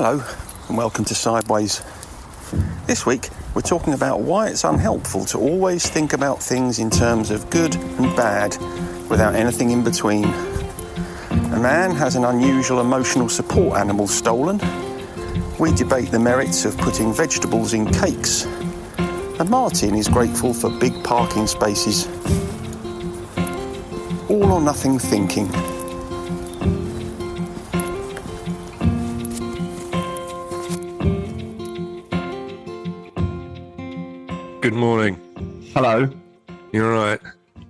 Hello and welcome to Sideways. This week we're talking about why it's unhelpful to always think about things in terms of good and bad without anything in between. A man has an unusual emotional support animal stolen. We debate the merits of putting vegetables in cakes. And Martin is grateful for big parking spaces. All or nothing thinking. Good morning. Hello. You all right?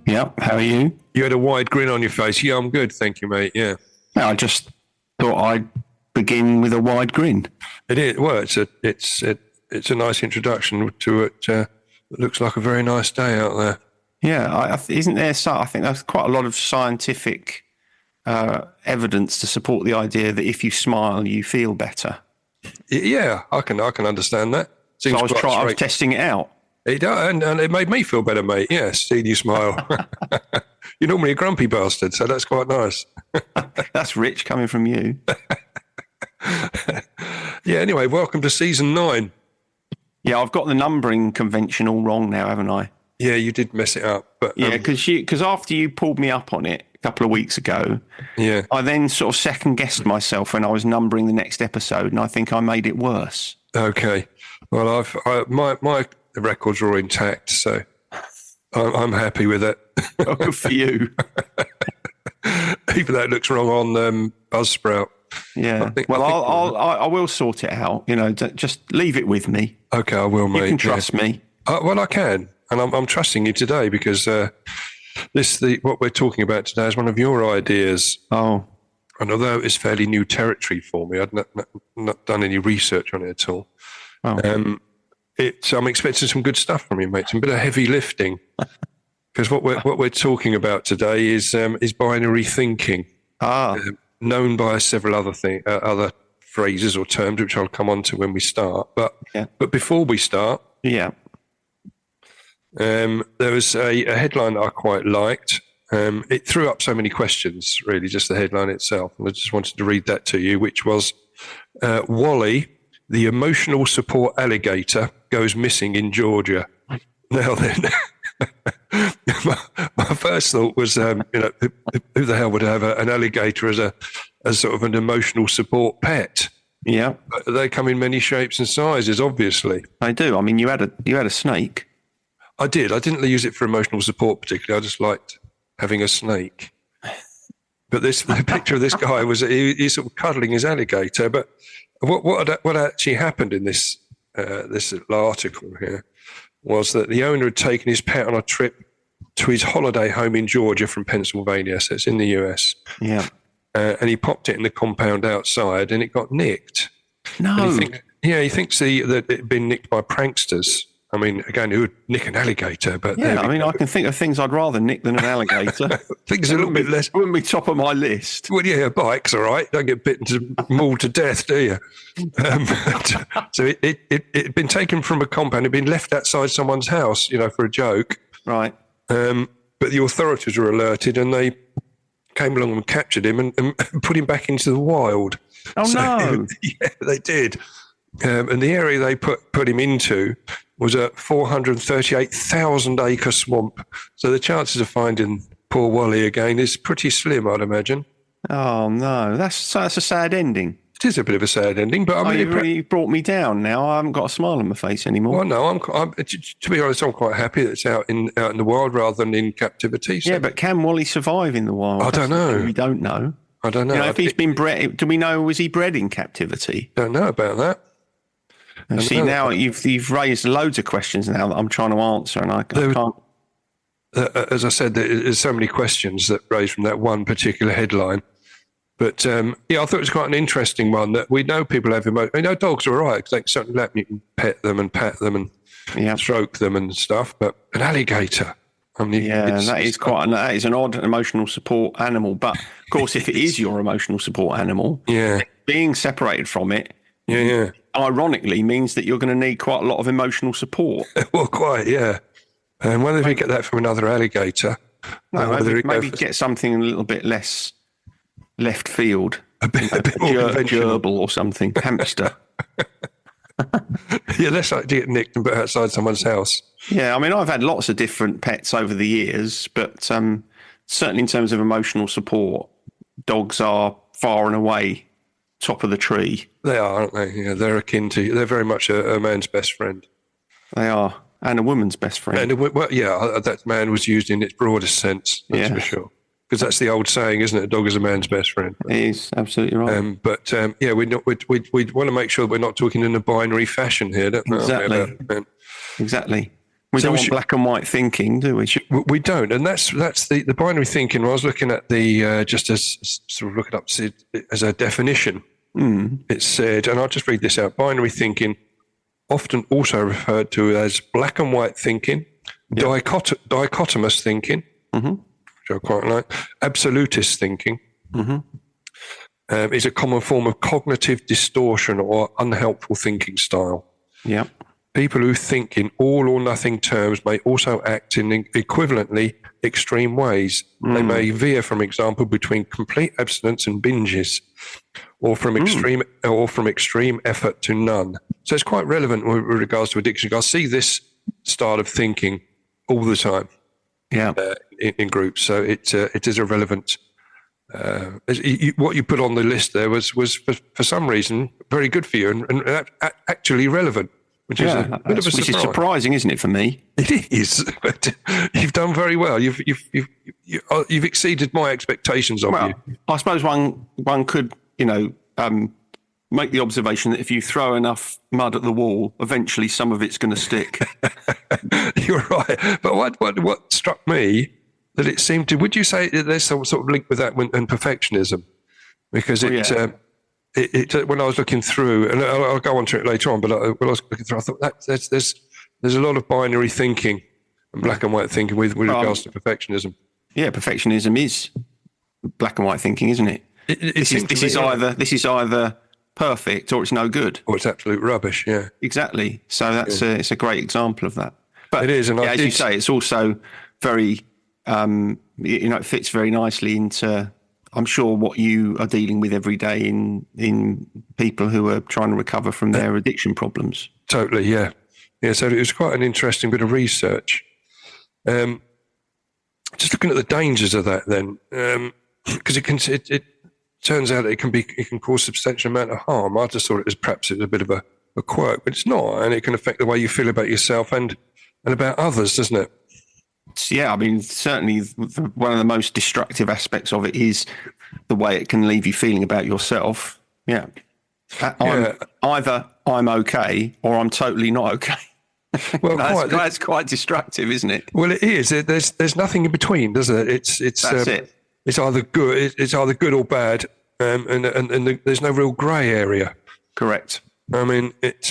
Yep. How are you? You had a wide grin on your face. Yeah, I'm good. Thank you, mate. Yeah. I just thought I'd begin with a wide grin. It is. Well, it's a nice introduction to it. It looks like a very nice day out there. Yeah. Isn't there? I think there's quite a lot of scientific evidence to support the idea that if you smile, you feel better. Yeah, I can understand that. So I was testing it out. It does, and it made me feel better, mate. Yes, seeing you smile. You're normally a grumpy bastard, so that's quite nice. That's rich coming from you. Yeah, anyway, welcome to season 9. Yeah, I've got the numbering convention all wrong now, haven't I? Yeah, you did mess it up. But yeah, because after you pulled me up on it a couple of weeks ago, yeah, I then sort of second-guessed myself when I was numbering the next episode, and I think I made it worse. Okay. Well, my records are all intact, so I'm happy with it. Oh, good for you. Even though it looks wrong on Buzzsprout. Yeah. I will sort it out. You know, just leave it with me. Okay, I will, mate. You can trust me. Well, I can, and I'm trusting you today because what we're talking about today is one of your ideas. Oh. And although it's fairly new territory for me, I've not done any research on it at all. Oh. I'm expecting some good stuff from you, mate. Some bit of heavy lifting, because what we're talking about today is binary thinking, known by several other phrases or terms, which I'll come on to when we start. But before we start, there was a headline that I quite liked. It threw up so many questions, really, just the headline itself, and I just wanted to read that to you, which was Wally, the emotional support alligator, goes missing in Georgia. Now then, my first thought was, who the hell would have an alligator as sort of an emotional support pet? Yeah, but they come in many shapes and sizes. Obviously, they do. I mean, you had a snake. I did. I didn't use it for emotional support particularly. I just liked having a snake. But the picture of this guy was he's sort of cuddling his alligator. But what actually happened in this little article here was that the owner had taken his pet on a trip to his holiday home in Georgia from Pennsylvania, so it's in the US. Yeah. And he popped it in the compound outside and it got nicked. No. He thinks that it had been nicked by pranksters. I mean, again, who would nick an alligator? But yeah, I mean, I can think of things I'd rather nick than an alligator. Things a little bit less. Wouldn't be top of my list. Well, yeah, bike's all right. Don't get bitten mauled to death, do you? So it had been taken from a compound. It had been left outside someone's house, for a joke. Right. But the authorities were alerted and they came along and captured him and put him back into the wild. Oh, no. Yeah, they did. And the area they put him into was a 438,000 acre swamp. So the chances of finding poor Wally again is pretty slim, I'd imagine. Oh, no. That's a sad ending. It is a bit of a sad ending, but I mean, you really brought me down now. I haven't got a smile on my face anymore. Well, no, I'm to be honest, I'm quite happy that it's out in the wild rather than in captivity. So. Yeah, but can Wally survive in the wild? I don't know. We don't know. I don't know. If he's been bred, do we know, was he bred in captivity? Don't know about that. See, now you've raised loads of questions now that I'm trying to answer, and I can't. As I said, there's so many questions that raised from that one particular headline. But I thought it was quite an interesting one that we know people have emotion. I know dogs are all right because they can certainly let you can pet them and pat them and stroke them and stuff. But an alligator, I mean, that is an odd emotional support animal. But of course, if it is your emotional support animal, being separated from it, ironically means that you're going to need quite a lot of emotional support. Well, quite, yeah. And whether we get that from another alligator, maybe get something a little bit less left field. a bit more conventional. Gerbil or something, hamster. Yeah, less likely to get nicked and put outside someone's house. Yeah, I mean, I've had lots of different pets over the years, but certainly in terms of emotional support, dogs are far and away top of the tree. They are, aren't they? Yeah, they're they're very much a man's best friend. They are, and a woman's best friend. And that man was used in its broadest sense, that's for sure. Because that's the old saying, isn't it? A dog is a man's best friend. It is, absolutely right. We want to make sure that we're not talking in a binary fashion here, don't we? Exactly. We don't want black and white thinking, do we? We don't, and that's the binary thinking. When I was looking at the just as sort of looking up as a definition, it said, and I'll just read this out: binary thinking, often also referred to as black and white thinking, dichotomous thinking, which I quite like, absolutist thinking, is a common form of cognitive distortion or unhelpful thinking style. Yeah. People who think in all or nothing terms may also act in equivalently extreme ways. They may veer, for example, between complete abstinence and binges, or from extreme effort to none. So it's quite relevant with regards to addiction. I see this style of thinking all the time. Yeah, in groups. So it is a relevant. What you put on the list there was for some reason very good for you and actually relevant. Which is a bit of a surprise. Which is surprising, isn't it, for me? It is, but you've done very well. You've exceeded my expectations of you. I suppose one could, make the observation that if you throw enough mud at the wall, eventually some of it's going to stick. You're right. But what struck me that it seemed to, would you say there's some sort of link with that and perfectionism? Because when I was looking through, and I'll go on to it later on, but when I was looking through, I thought that there's a lot of binary thinking and black and white thinking with regards to perfectionism. Yeah, perfectionism is black and white thinking, isn't it? This is either perfect or it's no good, or it's absolute rubbish. Yeah, exactly. So it's a great example of that. But it is, and as you say, it's also very it fits very nicely into, I'm sure, what you are dealing with every day in people who are trying to recover from their addiction problems. Totally, yeah. So it was quite an interesting bit of research. Just looking at the dangers of that, then, because it turns out it can cause substantial amount of harm. I just thought it was perhaps a bit of a quirk, but it's not, and it can affect the way you feel about yourself and about others, doesn't it? Yeah, I mean, certainly one of the most destructive aspects of it is the way it can leave you feeling about yourself. Yeah. Either I'm okay or I'm totally not okay. Well, that's quite destructive, isn't it? Well, it is. There's nothing in between, does it? It's it. It's either good. It's either good or bad, and there's no real grey area. Correct. I mean, it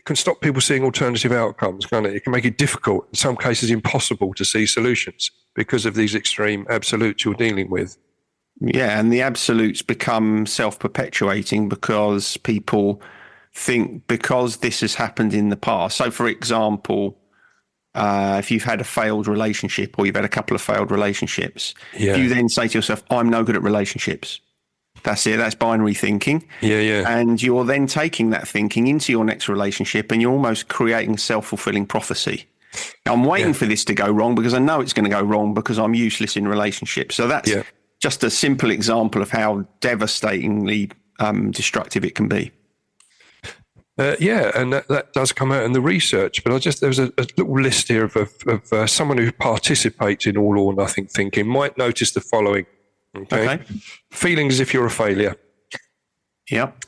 can stop people seeing alternative outcomes, can't it? It can make it difficult, in some cases impossible, to see solutions because of these extreme absolutes you're dealing with. Yeah, and the absolutes become self-perpetuating because people think because this has happened in the past. So, for example, if you've had a failed relationship or you've had a couple of failed relationships, you then say to yourself, I'm no good at relationships. That's it. That's binary thinking. Yeah. And you're then taking that thinking into your next relationship and you're almost creating self-fulfilling prophecy. I'm waiting for this to go wrong because I know it's going to go wrong because I'm useless in relationships. So that's just a simple example of how devastatingly destructive it can be. And that does come out in the research. But there was a little list here of someone who participates in all or nothing thinking might notice the following. Okay. Feeling as if you're a failure. Yep.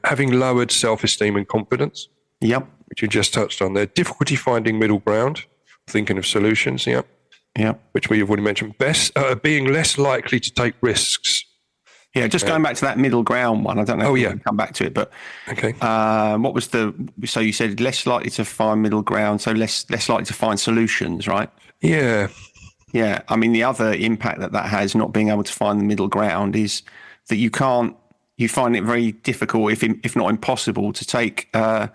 Having lowered self-esteem and confidence. Yep. Which you just touched on there. Difficulty finding middle ground. Thinking of solutions. Yep. Yep. Which we've already mentioned. Being less likely to take risks. Yeah, just going back to that middle ground one. I don't know if we can come back to it, but okay. What was so you said less likely to find middle ground, so less likely to find solutions, right? Yeah. Yeah, I mean, the other impact that has, not being able to find the middle ground, is that you find it very difficult, if not impossible, to take a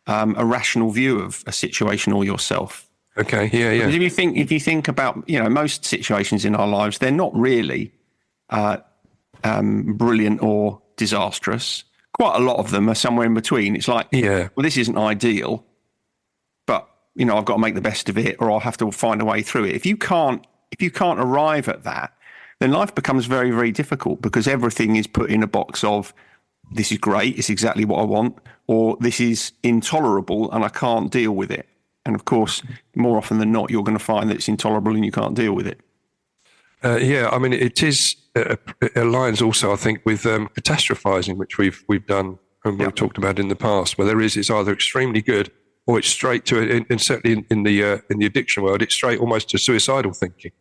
rational view of a situation or yourself. Okay, yeah. Because if you think about, most situations in our lives, they're not really brilliant or disastrous. Quite a lot of them are somewhere in between. It's like, well, this isn't ideal, but I've got to make the best of it, or I'll have to find a way through it. If you can't arrive at that, then life becomes very, very difficult, because everything is put in a box of, this is great, it's exactly what I want, or this is intolerable and I can't deal with it. And of course, more often than not, you're going to find that it's intolerable and you can't deal with it. I mean, it aligns also, I think, with catastrophizing, which we've done and we've talked about in the past, where it's either extremely good or it's straight to it, and certainly in the addiction world, it's straight almost to suicidal thinking.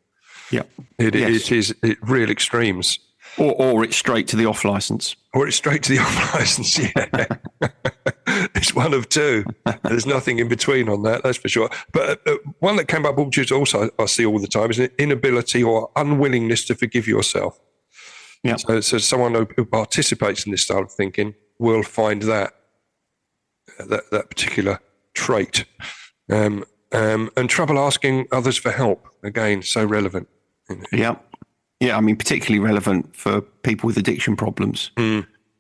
Yeah, it is real extremes. Or it's straight to the off license. Or it's straight to the off license, yeah. It's one of two. There's nothing in between on that, that's for sure. But one that came up also I see all the time is an inability or unwillingness to forgive yourself. Yeah. So someone who participates in this style of thinking will find that particular trait. And trouble asking others for help, again, so relevant. Yeah. Yeah, I mean, particularly relevant for people with addiction problems,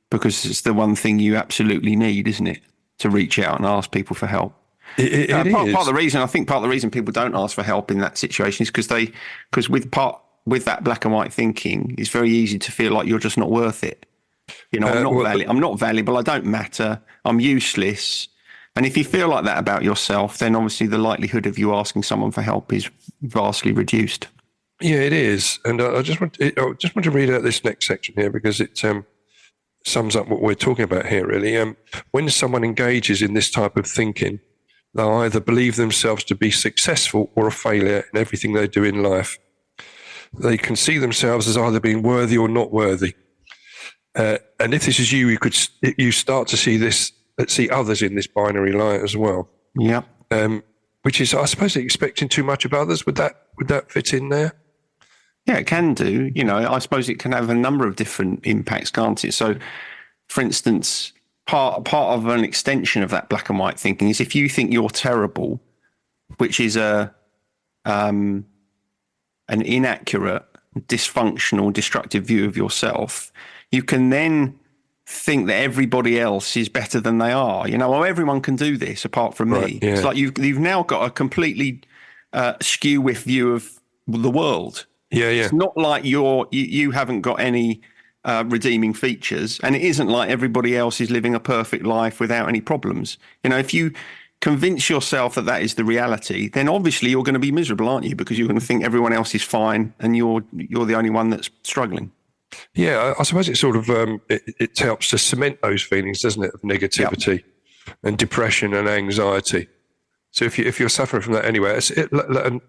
because it's the one thing you absolutely need, isn't it? To reach out and ask people for help. It is. Part of the reason people don't ask for help in that situation is because with that black and white thinking, it's very easy to feel like you're just not worth it. I'm not valuable. I don't matter. I'm useless. And if you feel like that about yourself, then obviously the likelihood of you asking someone for help is vastly reduced. Yeah, it is. And I just want to read out this next section here, because it sums up what we're talking about here, really. When someone engages in this type of thinking, they'll either believe themselves to be successful or a failure in everything they do in life. They can see themselves as either being worthy or not worthy. And if this is you start to see others in this binary light as well. Yeah. Which is, I suppose, expecting too much of others. Would that fit in there? Yeah, it can do. I suppose it can have a number of different impacts, can't it? So, for instance, part of an extension of that black and white thinking is if you think you're terrible, which is an inaccurate, dysfunctional, destructive view of yourself, you can then think that everybody else is better than they are. Everyone can do this apart from me. Yeah. It's like you've now got a completely skew-whiff view of the world. Yeah. It's not like you haven't got any redeeming features, and it isn't like everybody else is living a perfect life without any problems. If you convince yourself that is the reality, then obviously you're going to be miserable, aren't you? Because you're going to think everyone else is fine and you're the only one that's struggling. Yeah, I suppose it sort of it helps to cement those feelings, doesn't it, of negativity and depression and anxiety. So if you're suffering from that anyway, it'll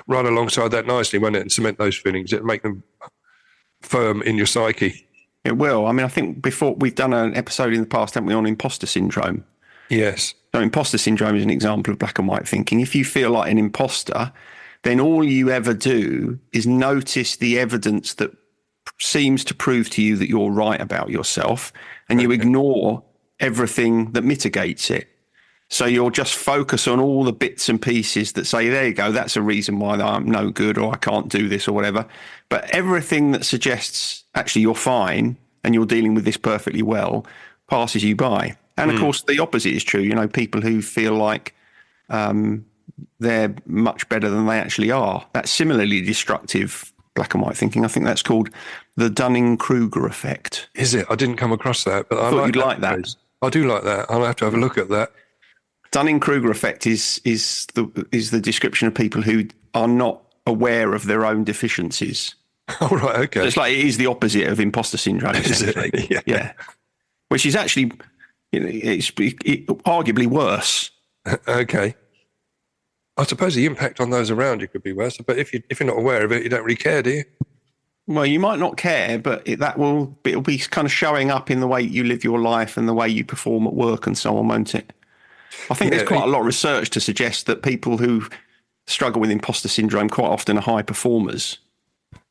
run alongside that nicely, won't it, and cement those feelings. It'll make them firm in your psyche. It will. I mean, I think before we've done an episode in the past, haven't we, on imposter syndrome? Yes. So imposter syndrome is an example of black and white thinking. If you feel like an imposter, then all you ever do is notice the evidence that seems to prove to you that you're right about yourself, and you ignore everything that mitigates it. So you'll just focus on all the bits and pieces that say, there you go, that's a reason why I'm no good, or I can't do this, or whatever. But everything that suggests actually you're fine and you're dealing with this perfectly well passes you by. And of course, the opposite is true. People who feel like they're much better than they actually are. That's similarly destructive black and white thinking. I think that's called the Dunning-Kruger effect. Is it? I didn't come across that, but I thought you'd like that. I do like that. I'll have to have a look at that. Dunning-Kruger effect is the description of people who are not aware of their own deficiencies. Oh, right, okay. So it's like, it is the opposite of imposter syndrome, essentially. Yeah. Which is actually, it's arguably worse. Okay. I suppose the impact on those around you could be worse, but if you're not aware of it, you don't really care, do you? Well, you might not care, but it'll be kind of showing up in the way you live your life and the way you perform at work and so on, won't it? I think there's quite a lot of research to suggest that people who struggle with imposter syndrome quite often are high performers.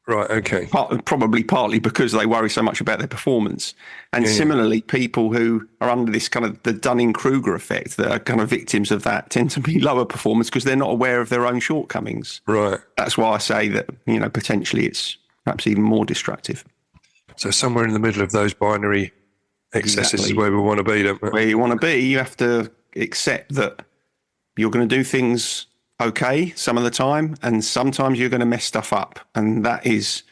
Right, okay. Probably partly because they worry so much about their performance. And similarly, people who are under this kind of the Dunning-Kruger effect, that are kind of victims of that, tend to be lower performers because they're not aware of their own shortcomings. Right. That's why I say that, potentially it's perhaps even more destructive. So somewhere in the middle of those binary excesses is where we want to be, don't we? Where you want to be, you have to accept that you're going to do things okay some of the time, and sometimes you're going to mess stuff up. And that is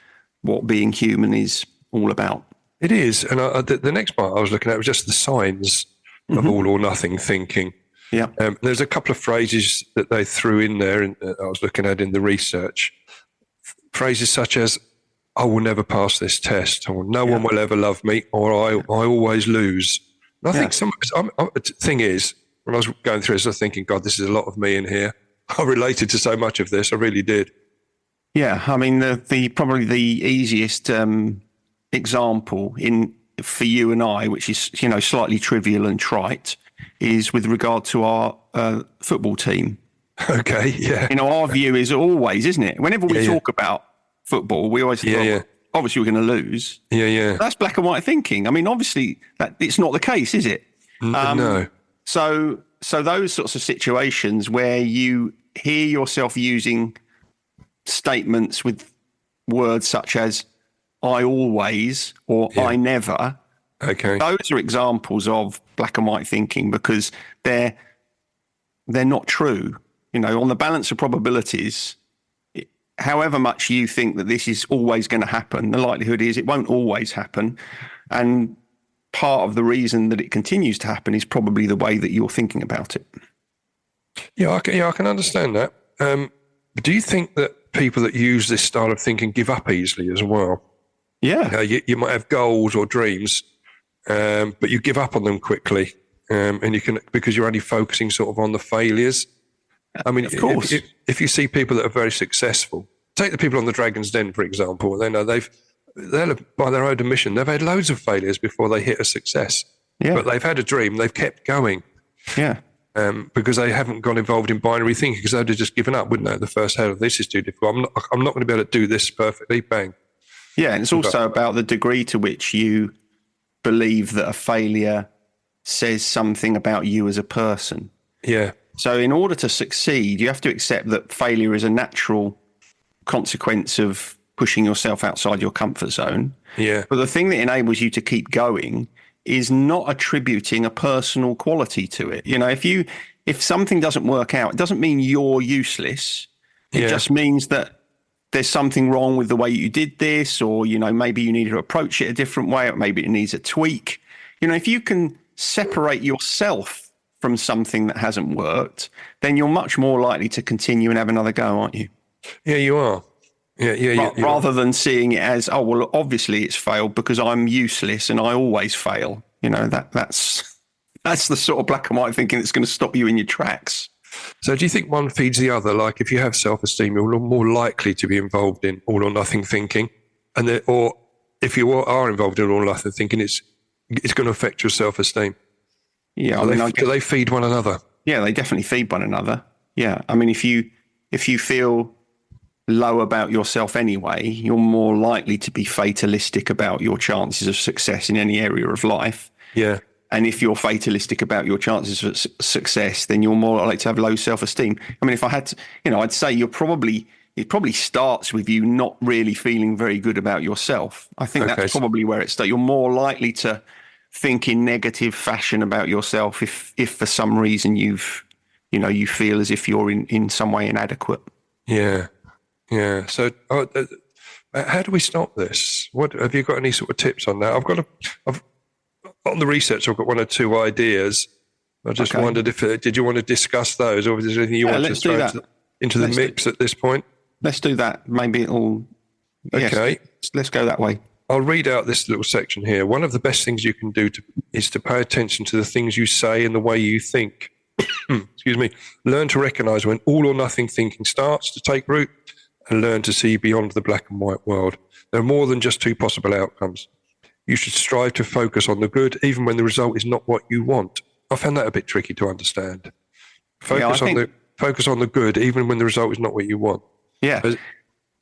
what being human is all about. It is. And the next part I was looking at was just the signs of all or nothing thinking. Yeah. There's a couple of phrases that they threw in there, and I was looking at in the research. Phrases such as, I will never pass this test, or no one will ever love me, or I always lose. And I think the thing is, when I was going through this, I was thinking, God, this is a lot of me in here. I related to so much of this. I really did. Yeah. I mean, the probably the easiest example for you and I, which is, slightly trivial and trite, is with regard to our football team. Okay, yeah. Our view is always, isn't it? Whenever we talk about football, we always think, obviously we're going to lose. Yeah. That's black and white thinking. I mean, obviously it's not the case, is it? No. So those sorts of situations where you hear yourself using statements with words such as I always or I never. Okay. Those are examples of black and white thinking because they're not true. On the balance of probabilities, however much you think that this is always going to happen, the likelihood is it won't always happen. And part of the reason that it continues to happen is probably the way that you're thinking about it. Yeah, I can understand that. Do you think that people that use this style of thinking give up easily as well? Yeah. You might have goals or dreams, but you give up on them quickly, and you can because you're only focusing sort of on the failures. I mean, of course, if you see people that are very successful, take the people on the Dragon's Den, for example. They know they're by their own admission, they've had loads of failures before they hit a success. Yeah. But they've had a dream, they've kept going. Yeah. Because they haven't got involved in binary thinking, because they'd have just given up, wouldn't they? The first hell, this is too difficult. I'm not going to be able to do this perfectly. Bang. Yeah, and it's also about the degree to which you believe that a failure says something about you as a person. Yeah. So in order to succeed, you have to accept that failure is a natural consequence of pushing yourself outside your comfort zone. Yeah. But the thing that enables you to keep going is not attributing a personal quality to it. If something doesn't work out, it doesn't mean you're useless. It just means that there's something wrong with the way you did this, or, maybe you need to approach it a different way, or maybe it needs a tweak. If you can separate yourself from something that hasn't worked, then you're much more likely to continue and have another go, aren't you? Yeah, you are. Yeah. Rather than seeing it as, oh, well, obviously it's failed because I'm useless and I always fail. That's the sort of black and white thinking that's going to stop you in your tracks. So do you think one feeds the other? Like if you have self-esteem, you're more likely to be involved in all or nothing thinking, or if you are involved in all or nothing thinking, it's going to affect your self-esteem. Yeah, do they feed one another? Yeah, they definitely feed one another. Yeah, I mean, if you feel low about yourself anyway, you're more likely to be fatalistic about your chances of success in any area of life. Yeah. And if you're fatalistic about your chances of success, then you're more likely to have low self-esteem. I mean, if I had to, I'd say it probably starts with you not really feeling very good about yourself. I think that's probably where it starts. You're more likely to think in negative fashion about yourself if for some reason you feel as if you're in some way inadequate. Yeah. So how do we stop this? What have you got any sort of tips on that? On the research, I've got one or two ideas. I just wondered did you want to discuss those, or is there anything you want to throw into the mix at this point? Let's do that. Maybe it'll. Okay. Yes, let's go that way. I'll read out this little section here. One of the best things you can do is to pay attention to the things you say and the way you think. Excuse me. Learn to recognize when all or nothing thinking starts to take root, and learn to see beyond the black and white world. There are more than just two possible outcomes. You should strive to focus on the good, even when the result is not what you want. I found that a bit tricky to understand. Focus on the good, even when the result is not what you want. Yeah.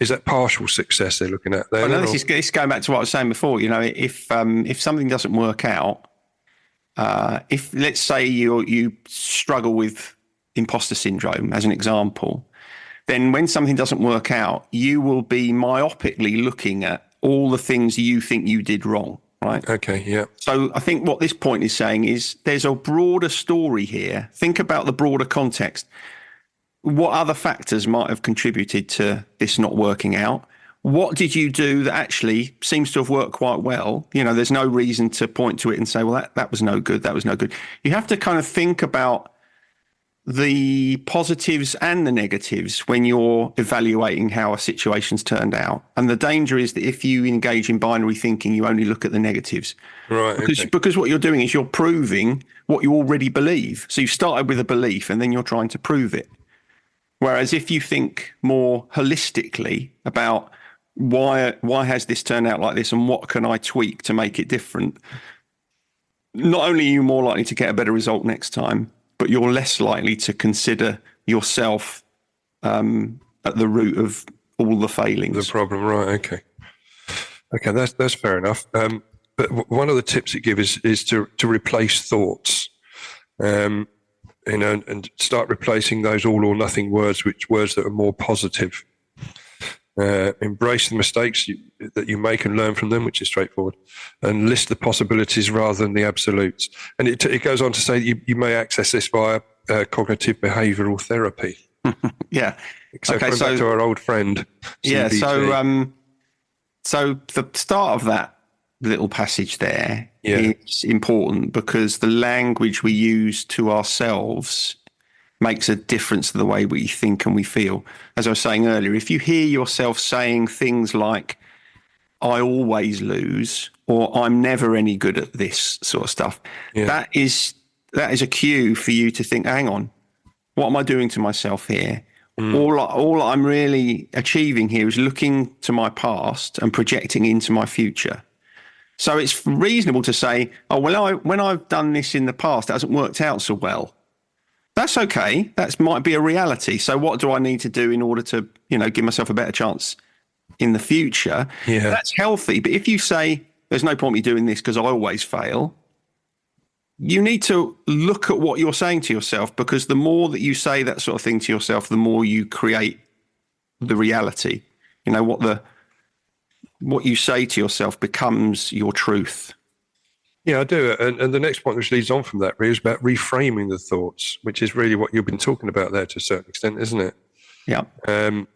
Is that partial success they're looking at there? Well, no, this is going back to what I was saying before. If something doesn't work out, if let's say you struggle with imposter syndrome as an example, then when something doesn't work out, you will be myopically looking at all the things you think you did wrong, right? Okay, yeah. So I think what this point is saying is there's a broader story here. Think about the broader context. What other factors might have contributed to this not working out? What did you do that actually seems to have worked quite well? You know, there's no reason to point to it and say, well, that was no good. That was no good. You have to kind of think about the positives and the negatives when you're evaluating how a situation's turned out. And the danger is that if you engage in binary thinking, you only look at the negatives. Right. Because what you're doing is you're proving what you already believe. So you started with a belief and then you're trying to prove it. Whereas if you think more holistically about why has this turned out like this and what can I tweak to make it different, not only are you more likely to get a better result next time, but you're less likely to consider yourself at the root of all the failings. The problem, right? Okay, that's fair enough. But one of the tips it gives is to replace thoughts, and start replacing those all or nothing words with words that are more positive. Embrace the mistakes that you make and learn from them, which is straightforward, and list the possibilities rather than the absolutes. And it goes on to say you may access this via cognitive behavioural therapy. Yeah. So back to our old friend. CBT. Yeah. So the start of that little passage there is important because the language we use to ourselves makes a difference to the way we think and we feel. As I was saying earlier, if you hear yourself saying things like, I always lose, or I'm never any good at this sort of stuff, that is a cue for you to think, hang on, what am I doing to myself here? All I'm really achieving here is looking to my past and projecting into my future. So it's reasonable to say, oh, well, when I've done this in the past, it hasn't worked out so well. That's okay. That might be a reality. So what do I need to do in order to, give myself a better chance in the future? Yeah. That's healthy. But if you say, there's no point me doing this because I always fail, you need to look at what you're saying to yourself, because the more that you say that sort of thing to yourself, the more you create the reality. What you say to yourself becomes your truth. Yeah, I do. And the next point, which leads on from that, really, is about reframing the thoughts, which is really what you've been talking about there to a certain extent, isn't it? Yeah. And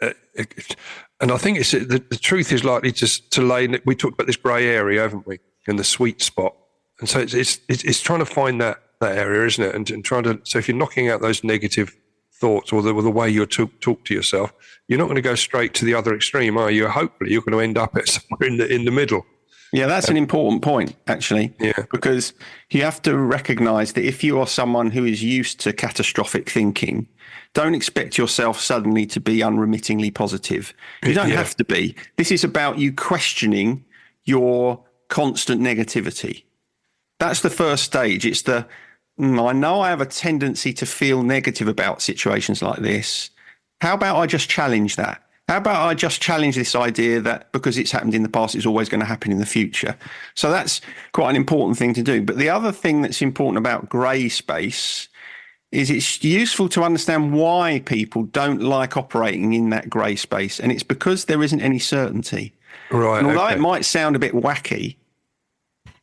I think the truth is likely to lay. We talked about this grey area, haven't we, in the sweet spot, and so it's trying to find that area, isn't it? And trying to. So if you're knocking out those negative thoughts or the way you talk to yourself, you're not going to go straight to the other extreme, are you? Hopefully, you're going to end up at somewhere in the middle. Yeah, that's an important point, actually, because you have to recognize that if you are someone who is used to catastrophic thinking, don't expect yourself suddenly to be unremittingly positive. You don't have to be. This is about you questioning your constant negativity. That's the first stage. It's I know I have a tendency to feel negative about situations like this. How about I just challenge that? How about I just challenge this idea that because it's happened in the past, it's always going to happen in the future? So that's quite an important thing to do. But the other thing that's important about grey space is it's useful to understand why people don't like operating in that grey space. And it's because there isn't any certainty. Right. And although it might sound a bit wacky,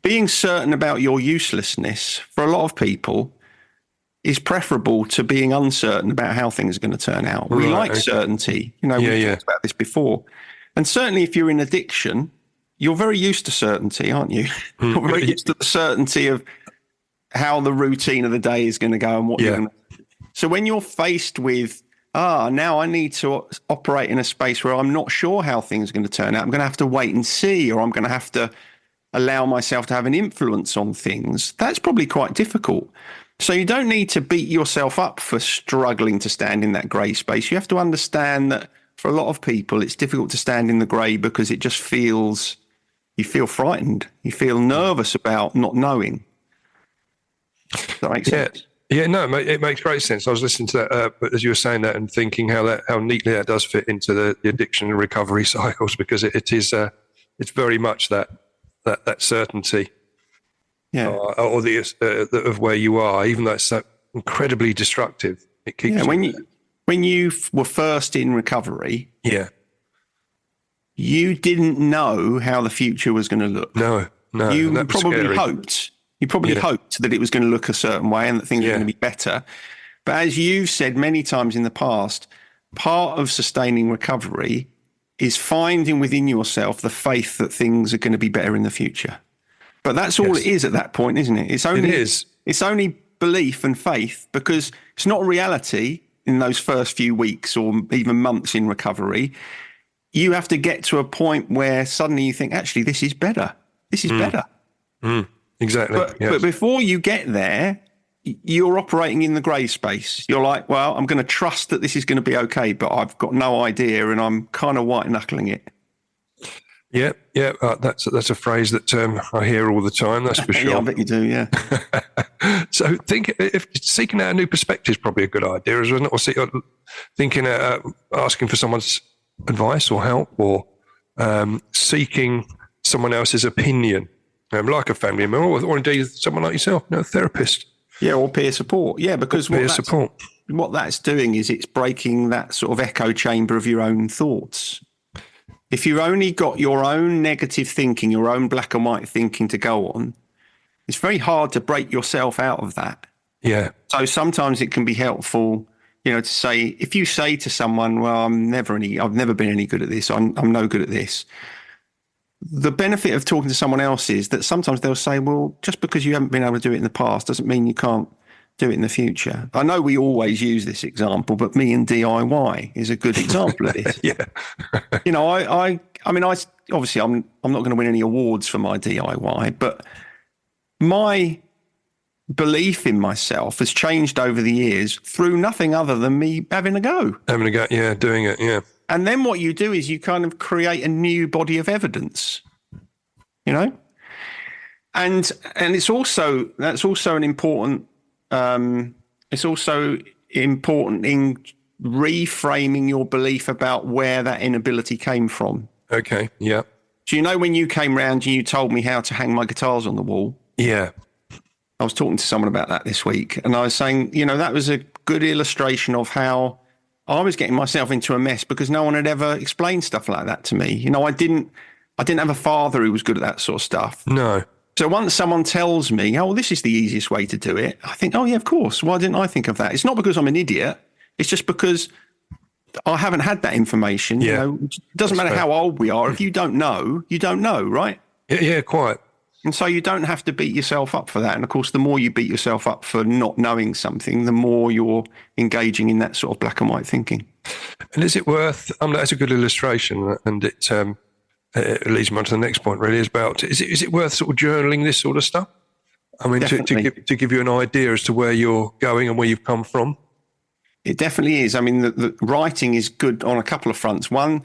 being certain about your uselessness for a lot of people is preferable to being uncertain about how things are going to turn out. We like certainty. We talked about this before. And certainly if you're in addiction, you're very used to certainty, aren't you? You're very used to the certainty of how the routine of the day is going to go and what you're going to do. So when you're faced with, now I need to operate in a space where I'm not sure how things are going to turn out, I'm going to have to wait and see, or I'm going to have to allow myself to have an influence on things, that's probably quite difficult. So you don't need to beat yourself up for struggling to stand in that grey space. You have to understand that for a lot of people, it's difficult to stand in the grey because it just you feel frightened. You feel nervous about not knowing. Does that make sense? Yeah, no, it makes great sense. I was listening to that as you were saying that and thinking how neatly that does fit into the addiction and recovery cycles, because it's very much that certainty. Yeah, or of where you are, even though it's so incredibly destructive, it keeps. Yeah, when you were first in recovery, you didn't know how the future was going to look. No. You probably scary. hoped. You probably hoped that it was going to look a certain way and that things were going to be better. But as you've said many times in the past, part of sustaining recovery is finding within yourself the faith that things are going to be better in the future. But that's all it is at that point, isn't it? It's only belief and faith, because it's not reality in those first few weeks or even months in recovery. You have to get to a point where suddenly you think, actually, this is better. This is better. Exactly. But before you get there, you're operating in the grey space. You're like, well, I'm going to trust that this is going to be okay, but I've got no idea, and I'm kind of white knuckling it. Yeah. That's a phrase that I hear all the time. That's for sure. Yeah, I bet you do. Yeah. So if seeking out a new perspective is probably a good idea, isn't it? Or asking for someone's advice or help, or seeking someone else's opinion, like a family member, or indeed someone like yourself, a therapist. Yeah, or peer support. Yeah, because what that's doing is it's breaking that sort of echo chamber of your own thoughts. If you've only got your own negative thinking, your own black and white thinking to go on, it's very hard to break yourself out of that. Yeah. So sometimes it can be helpful, to say, if you say to someone, well, I've never been any good at this. I'm no good at this. The benefit of talking to someone else is that sometimes they'll say, well, just because you haven't been able to do it in the past doesn't mean you can't do it in the future. I know we always use this example, but me and DIY is a good example of this. Yeah. I obviously I'm not going to win any awards for my DIY, but my belief in myself has changed over the years through nothing other than me having a go. Doing it, yeah. And then what you do is you kind of create a new body of evidence, and that's also an important. It's also important in reframing your belief about where that inability came from. Okay, yeah. Do you know when you came round and you told me how to hang my guitars on the wall? Yeah. I was talking to someone about that this week, and I was saying, that was a good illustration of how I was getting myself into a mess because no one had ever explained stuff like that to me. I didn't have a father who was good at that sort of stuff. No. So once someone tells me, oh, well, this is the easiest way to do it, I think, oh, yeah, of course. Why didn't I think of that? It's not because I'm an idiot. It's just because I haven't had that information. Yeah. It doesn't matter how old we are. If you don't know, right? Yeah, quite. And so you don't have to beat yourself up for that. And of course, the more you beat yourself up for not knowing something, the more you're engaging in that sort of black and white thinking. And is it worth, that's a good illustration, and it leads me on to the next point really, is it worth sort of journaling this sort of stuff? I mean, to give you an idea as to where you're going and where you've come from? It definitely is. I mean, the writing is good on a couple of fronts. One,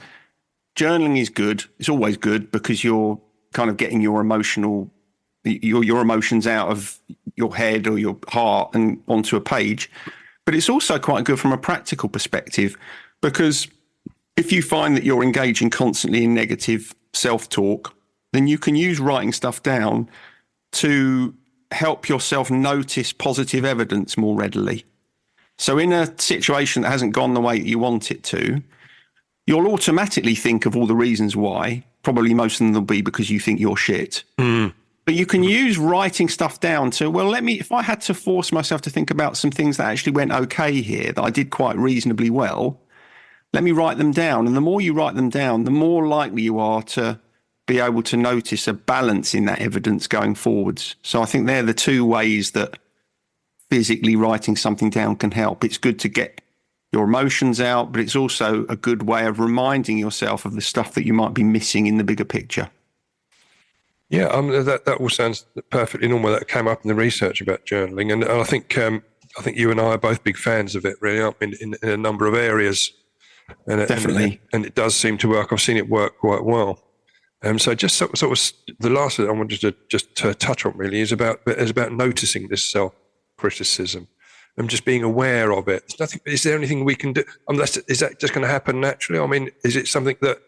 journaling is good. It's always good because you're kind of getting your emotions out of your head or your heart and onto a page. But it's also quite good from a practical perspective, because if you find that you're engaging constantly in negative self-talk, then you can use writing stuff down to help yourself notice positive evidence more readily. So in a situation that hasn't gone the way that you want it to, you'll automatically think of all the reasons why. Probably most of them will be because you think you're shit. Mm. But you can use writing stuff down to, if I had to force myself to think about some things that actually went okay here, that I did quite reasonably well, let me write them down. And the more you write them down, the more likely you are to be able to notice a balance in that evidence going forwards. So I think they're the two ways that physically writing something down can help. It's good to get your emotions out, but it's also a good way of reminding yourself of the stuff that you might be missing in the bigger picture. Yeah, that all sounds perfectly normal. That came up in the research about journaling, and I think you and I are both big fans of it, really, aren't we, in a number of areas. And definitely, and it does seem to work. I've seen it work quite well. So just sort of the last that I wanted to just touch on really is about noticing this self-criticism and just being aware of it. Is there anything we can do? Is that just going to happen naturally? I mean, is it something that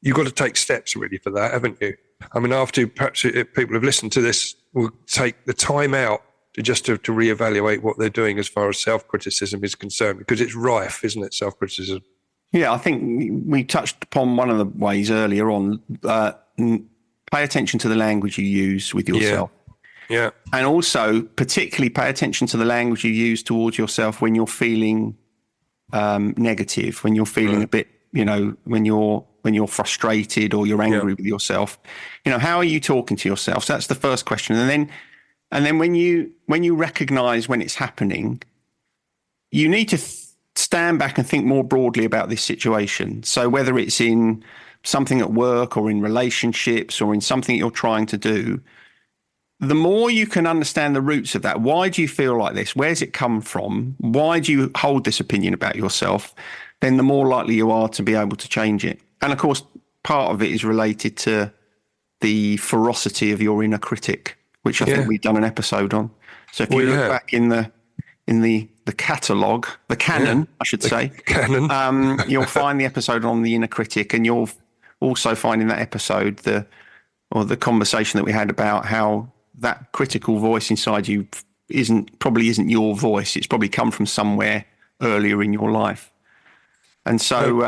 you've got to take steps really for that, haven't you? I mean, after perhaps if people have listened to this, will take the time out to reevaluate what they're doing as far as self-criticism is concerned, because it's rife, isn't it? Self-criticism. Yeah, I think we touched upon one of the ways earlier on. Pay attention to the language you use with yourself. Yeah. And also, particularly, pay attention to the language you use towards yourself when you're feeling negative, when you're feeling a bit, when you're frustrated or you're angry with yourself. How are you talking to yourself? So that's the first question. And then when you recognize when it's happening, you need to stand back and think more broadly about this situation. So whether it's in something at work or in relationships or in something you're trying to do, the more you can understand the roots of that, why do you feel like this? Where's it come from? Why do you hold this opinion about yourself? Then the more likely you are to be able to change it. And of course, part of it is related to the ferocity of your inner critic, which I think we've done an episode on. So if you look back in the catalogue, the canon, I should say, you'll find the episode on the inner critic, and you'll also find in that episode the conversation that we had about how that critical voice inside you probably isn't your voice. It's probably come from somewhere earlier in your life. And so,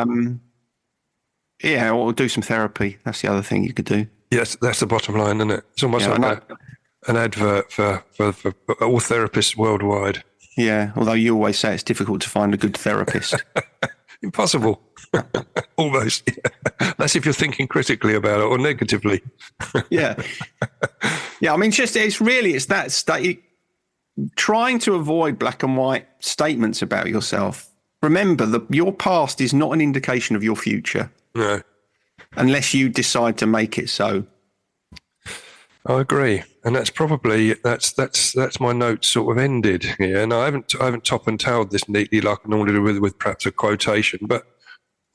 or do some therapy. That's the other thing you could do. Yes, that's the bottom line, isn't it? It's almost like an advert for all therapists worldwide. Yeah, although you always say it's difficult to find a good therapist. Impossible. Almost. Yeah. That's if you're thinking critically about it or negatively. Yeah. I mean, it's that state. Trying to avoid black and white statements about yourself. Remember that your past is not an indication of your future. No. Unless you decide to make it so. I agree, and that's probably that's my notes sort of ended here, and I haven't top and tailed this neatly like I normally do with perhaps a quotation, but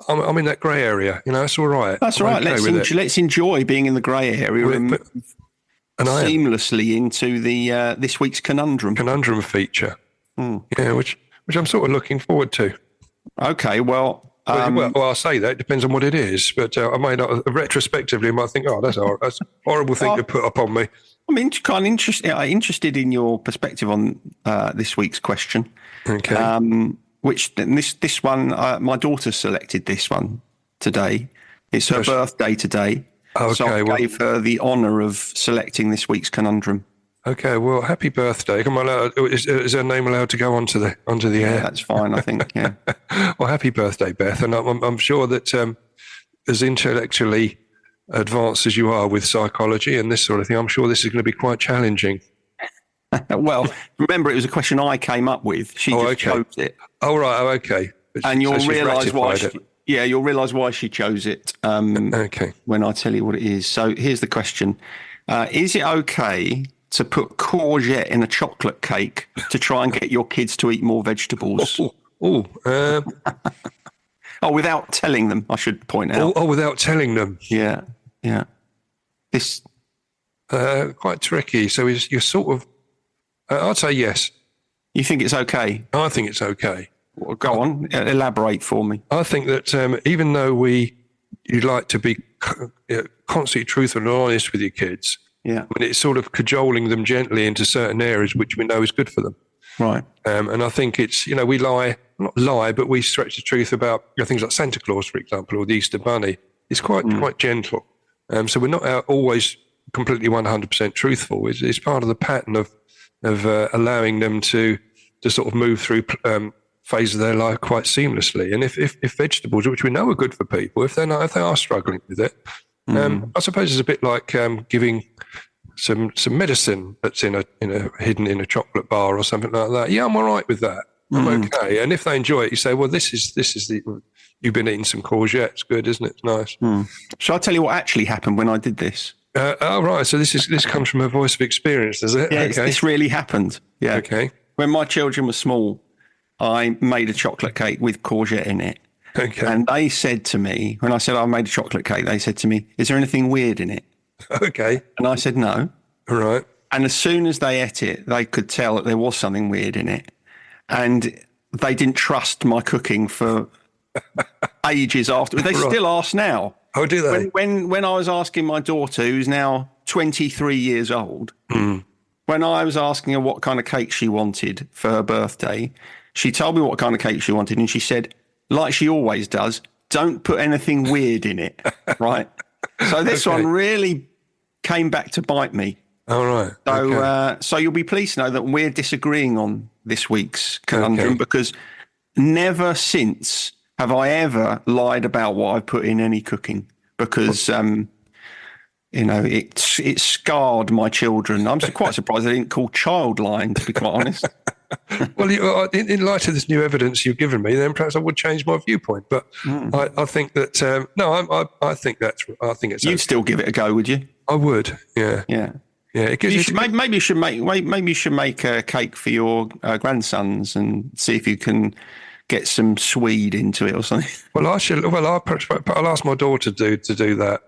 I'm in that grey area. That's all right. That's all right. Let's enjoy being in the grey area and seamlessly into the this week's conundrum feature. Yeah, which I'm sort of looking forward to. Okay, well. Well, I'll say that. It depends on what it is. But I might not, retrospectively, I might think, that's a horrible thing to put up on me. I'm kind of interested in your perspective on this week's question. Okay. This one, my daughter selected this one today. It's her birthday today. Okay, so I gave her the honour of selecting this week's conundrum. Okay, well, happy birthday. Is her name allowed to go onto the air? Yeah, that's fine, I think, yeah. Well, happy birthday, Beth. And I'm sure that as intellectually advanced as you are with psychology and this sort of thing, I'm sure this is going to be quite challenging. Well, remember, it was a question I came up with. She chose it. Oh, right. Oh, okay. And you'll realise why. You'll realise why she chose it. Okay. When I tell you what it is. So here's the question: is it okay to put courgette in a chocolate cake to try and get your kids to eat more vegetables? Without telling them, I should point out. Without telling them. Yeah. This quite tricky. So you're sort of. I'd say yes. You think it's okay? I think it's okay. Well, go on, elaborate for me. I think that even though you'd like to be constantly truthful and honest with your kids. Yeah. I mean, it's sort of cajoling them gently into certain areas which we know is good for them. Right. And I think it's, we not lie, but we stretch the truth about things like Santa Claus, for example, or the Easter Bunny. It's quite gentle. So we're not always completely 100% truthful. It's part of the pattern of allowing them to sort of move through phases of their life quite seamlessly. And if vegetables, which we know are good for people, if they are struggling with it, I suppose it's a bit like giving some medicine that's hidden in a chocolate bar or something like that. Yeah, I'm all right with that. I'm okay. And if they enjoy it, you say, well, this is you've been eating some courgette. It's good, isn't it? It's nice. Shall I tell you what actually happened when I did this? Right. So this comes from a voice of experience, does it? Yeah, okay. This really happened. Yeah. Okay. When my children were small, I made a chocolate cake with courgette in it. Okay. And they said to me, when I said I made a chocolate cake, they said to me, is there anything weird in it? Okay. And I said no. All right. And as soon as they ate it, they could tell that there was something weird in it. And they didn't trust my cooking for ages after. They still ask now. Oh, do they? When I was asking my daughter, who's now 23 years old, when I was asking her what kind of cake she wanted for her birthday, she told me what kind of cake she wanted, and she said, like she always does, don't put anything weird in it, right? So this one really came back to bite me. All right. So, so you'll be pleased to know that we're disagreeing on this week's conundrum because never since have I ever lied about what I put in any cooking because, it scarred my children. I'm quite surprised they didn't call child line, to be quite honest. Well, in light of this new evidence you've given me, then perhaps I would change my viewpoint. But I think that I think it's. You'd still give it a go, would you? I would. Yeah. Yeah. Yeah. Maybe you should make a cake for your grandsons and see if you can get some Swede into it or something. Well, I'll ask my daughter to do that.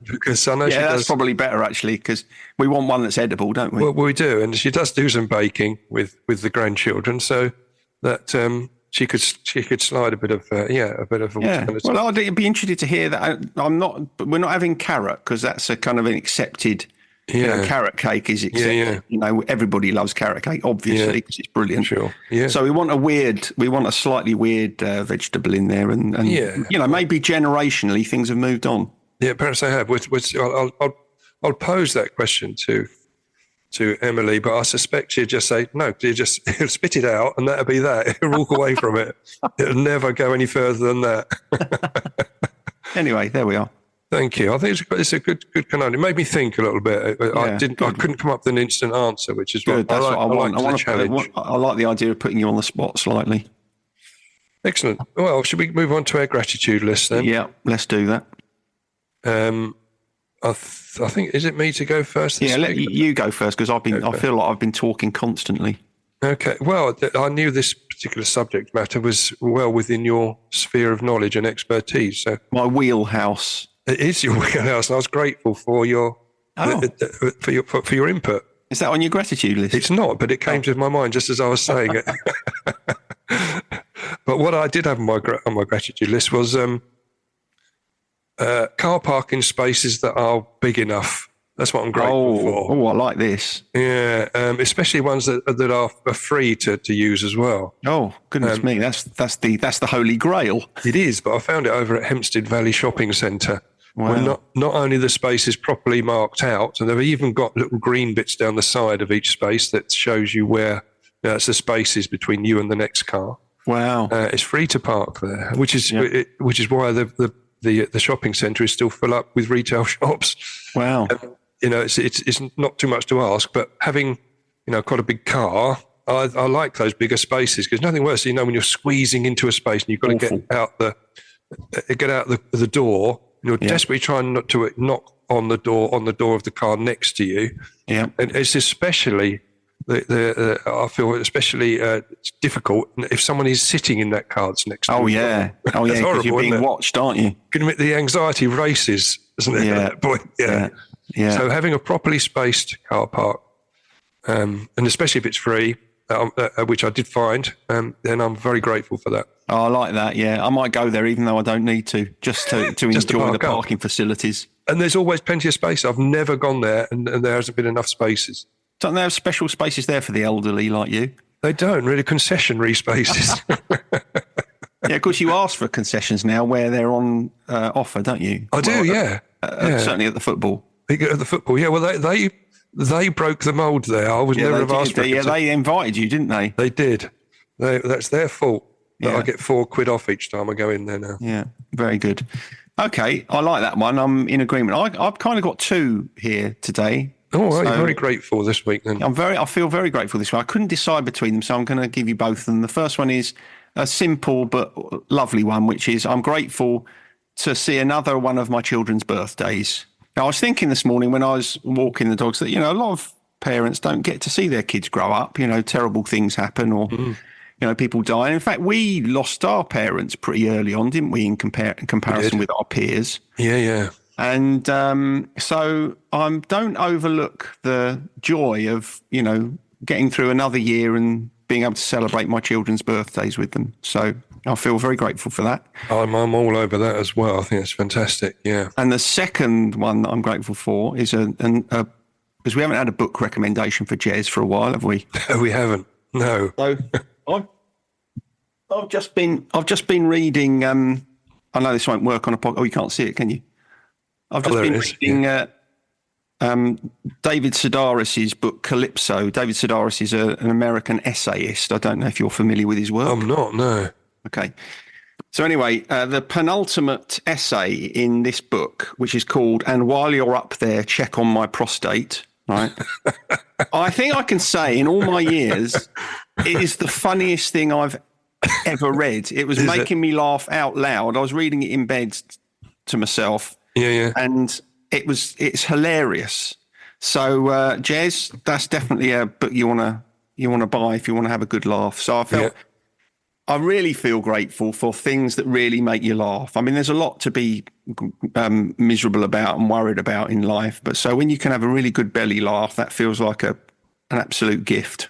Because I know she does. That's probably better actually, because we want one that's edible, don't we? Well, we do, and she does do some baking with the grandchildren, so that she could slide a bit of alternative. Well, I'd be interested to hear that. We're not having carrot because that's a kind of an accepted. Carrot cake is accepted. Yeah. Everybody loves carrot cake, obviously, because it's brilliant. Sure. Yeah. So we want a slightly weird vegetable in there, and maybe generationally things have moved on. Yeah, perhaps I have. I'll pose that question to Emily, but I suspect she'd just say, no, he'll spit it out and that'll be that. He'll walk away from it. It'll never go any further than that. Anyway, there we are. Thank you. I think it's a good conundrum. It made me think a little bit. I couldn't come up with an instant answer, which is good. That's what I want. I want the challenge. I like the idea of putting you on the spot slightly. Excellent. Well, should we move on to our gratitude list then? Yeah, let's do that. I think, is it me to go first? Let you go first because I feel like I've been talking constantly. Okay. Well, I knew this particular subject matter was well within your sphere of knowledge and expertise. So my wheelhouse. It is your wheelhouse, and I was grateful for your input. Is that on your gratitude list? It's not, but it came to my mind just as I was saying it. But what I did have on my gratitude list was car parking spaces that are big enough. That's what I'm grateful for. Oh, I like this. Yeah, especially ones that are free to use as well. Oh, goodness me, that's the holy grail. It is, but I found it over at Hempstead Valley Shopping Centre. Wow. Where not only the space is properly marked out, and they've even got little green bits down the side of each space that shows you where it's the spaces between you and the next car. Wow, it's free to park there, which is why the shopping centre is still full up with retail shops. Wow. It's not too much to ask, but having, quite a big car, I like those bigger spaces because nothing worse than, when you're squeezing into a space and you've got to get out the door, and you're desperately trying not to knock on the door of the car next to you. Yeah. And it's especially I feel especially difficult if someone is sitting in that car that's next to you. Oh yeah, because you're being watched, aren't you? The anxiety races, isn't it, at that point? Yeah. So having a properly spaced car park, and especially if it's free, which I did find, then I'm very grateful for that. Oh, I like that, yeah. I might go there even though I don't need to, just to enjoy the parking facilities. And there's always plenty of space. I've never gone there and there hasn't been enough spaces. Don't they have special spaces there for the elderly like you? They don't, really, concessionary spaces. Yeah, of course you ask for concessions now where they're on offer, don't you? I do, yeah. Certainly at the football. At the football, yeah. Well, they broke the mould there. I was never have asked for it. Yeah, they invited you, didn't they? They did. That's their fault that I get £4 off each time I go in there now. Yeah, very good. Okay, I like that one. I'm in agreement. I've kind of got two here today. Oh, so, you're very grateful this week then. I feel very grateful this week. I couldn't decide between them, so I'm going to give you both of them. The first one is a simple but lovely one, which is I'm grateful to see another one of my children's birthdays. Now, I was thinking this morning when I was walking the dogs that, a lot of parents don't get to see their kids grow up. Terrible things happen or, people die. And in fact, we lost our parents pretty early on, didn't we, in comparison with our peers? Yeah. And so don't overlook the joy of, getting through another year and being able to celebrate my children's birthdays with them. So I feel very grateful for that. I'm all over that as well. I think it's fantastic, yeah. And the second one that I'm grateful for is because we haven't had a book recommendation for Jez for a while, have we? We haven't, no. So I've just been reading. I know this won't work on a podcast. Oh, you can't see it, can you? I've just been reading David Sedaris's book Calypso. David Sedaris is an American essayist. I don't know if you're familiar with his work. I'm not. No. Okay. So anyway, the penultimate essay in this book, which is called "And While You're Up There, Check on My Prostate." Right. I think I can say in all my years, it is the funniest thing I've ever read. It was making me laugh out loud. I was reading it in bed to myself. Yeah. And it's hilarious. So, Jez, that's definitely a book you want to buy if you want to have a good laugh. So I really feel grateful for things that really make you laugh. I mean, there's a lot to be miserable about and worried about in life. But so when you can have a really good belly laugh, that feels like an absolute gift.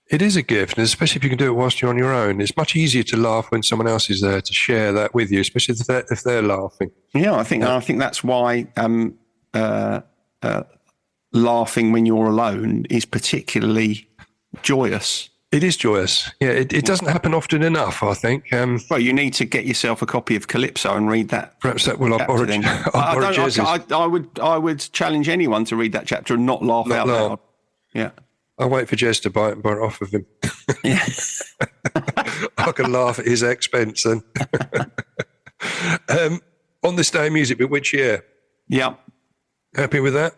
It is a gift, and especially if you can do it whilst you're on your own. It's much easier to laugh when someone else is there to share that with you, especially if they're laughing. Yeah, I think that's why laughing when you're alone is particularly joyous. It is joyous. Yeah, it doesn't happen often enough, I think. Well, you need to get yourself a copy of Calypso and read that. Perhaps that will. I would challenge anyone to read that chapter and not laugh out loud. Yeah. I'll wait for Jez to buy it and buy it off of him. Yeah. I can laugh at his expense then. On this day of music, but which year? Yeah. Happy with that?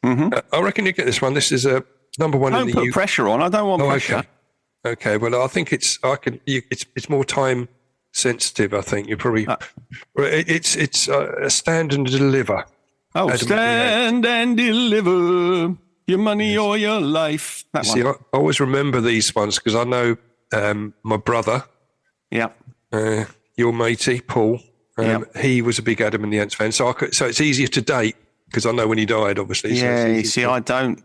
Mm-hmm. I reckon you get this one. This is number one in the UK. Don't put pressure on. I don't want pressure. Okay. Well, I think it's more time sensitive. I think you're probably it's a Stand and Deliver. Oh, Stand and Deliver. Your money or your life. See, I always remember these ones because I know my brother. Yeah. Your matey, Paul. He was a big Adam and the Ants fan, so it's easier to date because I know when he died, obviously. Yeah. So you see, I don't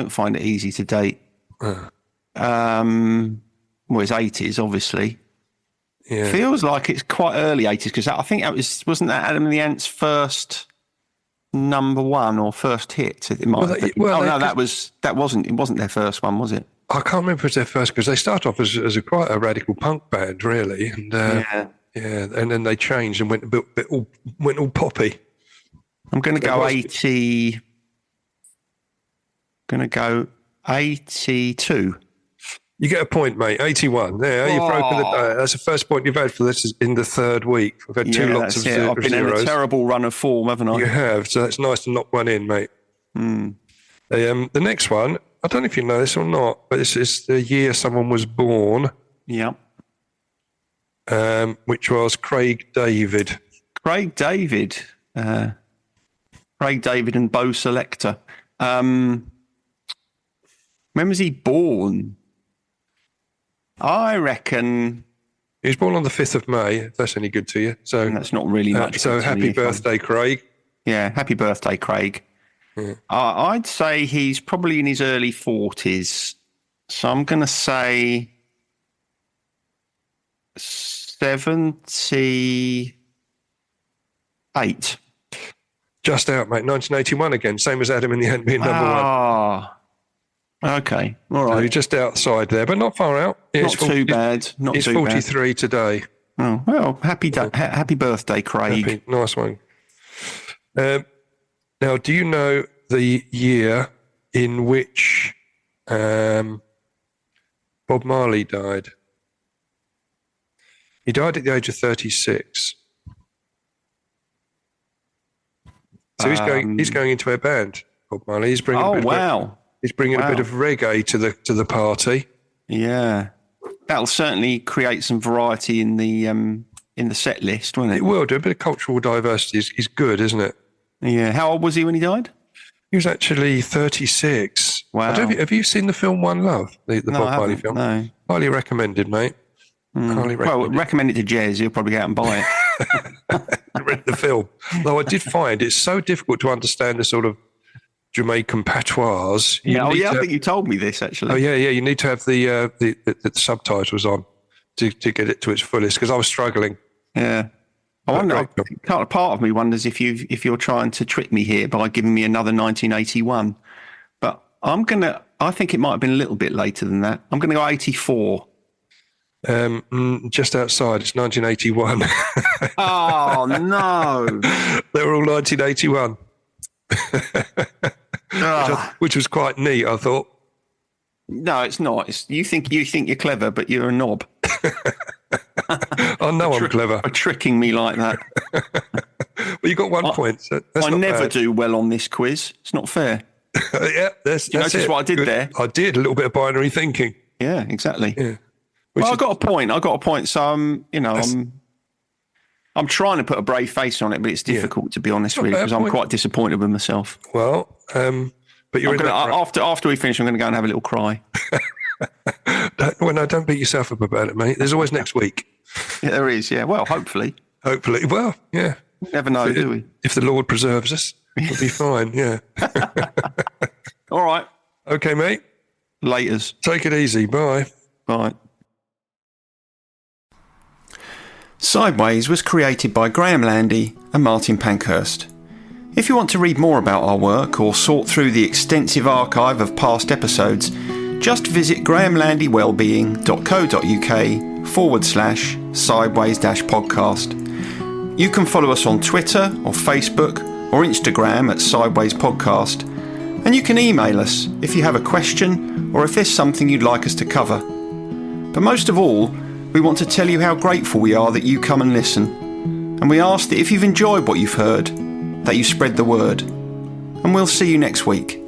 find it easy to date. Well, it's 80s, obviously. Yeah. Feels like it's quite early 80s because I think wasn't that Adam and the Ants' first number one or first hit? It might have been. It wasn't their first one, was it? I can't remember if it was their first because they started off as quite a radical punk band, really, and and then they changed and went all poppy. I'm going to go 80. Going to go 82. You get a point, mate. 81. There, you've broken the day. That's the first point you've had for this in the third week. We've had two lots of zeros. I've been in a terrible run of form, haven't I? You have, so that's nice to knock one in, mate. The next one, I don't know if you know this or not, but this is the year someone was born. Yeah. Which was Craig David. Craig David and Bo Selector. When was he born? I reckon he was born on the 5th of May. If that's any good to you. So that's not really much. So happy birthday, Craig. Yeah, happy birthday, Craig. Yeah. I'd say he's probably in his early 40s. So I'm going to say 78. Just out, mate. 1981 again. Same as Adam and the Ant being number one. Okay, all right. So you're just outside there, but not far out. Yeah, not too bad. He's 43 today. Oh well, happy birthday, Craig. Nice one. Now, do you know the year in which Bob Marley died? He died at the age of 36. So he's going into a band. Bob Marley. He's bringing. He's bringing a bit of reggae to the party. Yeah, that'll certainly create some variety in the set list, won't it? It will do. A bit of cultural diversity is good, isn't it? Yeah. How old was he when he died? He was actually 36. Wow. Have you seen the film One Love, the Bob Marley film? No. Highly recommended, mate. Highly recommended. Well, recommend it to Jez. He'll probably go out and buy it. Read the film. Though I did find it's so difficult to understand the sort of Jamaican patois. I think you told me this actually. Oh yeah. You need to have the subtitles on to get it to its fullest because I was struggling. Yeah, I wonder. Part of me wonders if you're trying to trick me here by giving me another 1981. But I think it might have been a little bit later than that. I'm gonna go 84. Just outside. It's 1981. Oh, no. They were all 1981. Which was quite neat, I thought. No, it's not. You think you're clever, but you're a knob. I know I'm clever. For tricking me like that. Well, you got 1 point. So I never do well on this quiz. It's not fair. Yeah, that's notice what I did there? I did. A little bit of binary thinking. Yeah, exactly. Yeah. Well, I got a point. So I'm trying to put a brave face on it, but it's difficult to be honest, really, because I'm quite disappointed with myself. Well, but you're after we finish, I'm going to go and have a little cry. Don't beat yourself up about it, mate. There's always next week. Yeah, there is. Yeah. Well, hopefully. Well, yeah. Never know, do we? If the Lord preserves us, we'll be fine. Yeah. All right. Okay, mate. Laters. Take it easy. Bye. Bye. Sideways was created by Graham Landy and Martin Pankhurst. If you want to read more about our work or sort through the extensive archive of past episodes, just visit grahamlandywellbeing.co.uk/sideways-podcast. You can follow us on Twitter or Facebook or Instagram at Sideways Podcast, and you can email us if you have a question or if there's something you'd like us to cover. But most of all, we want to tell you how grateful we are that you come and listen, and we ask that if you've enjoyed what you've heard, that you spread the word. And we'll see you next week.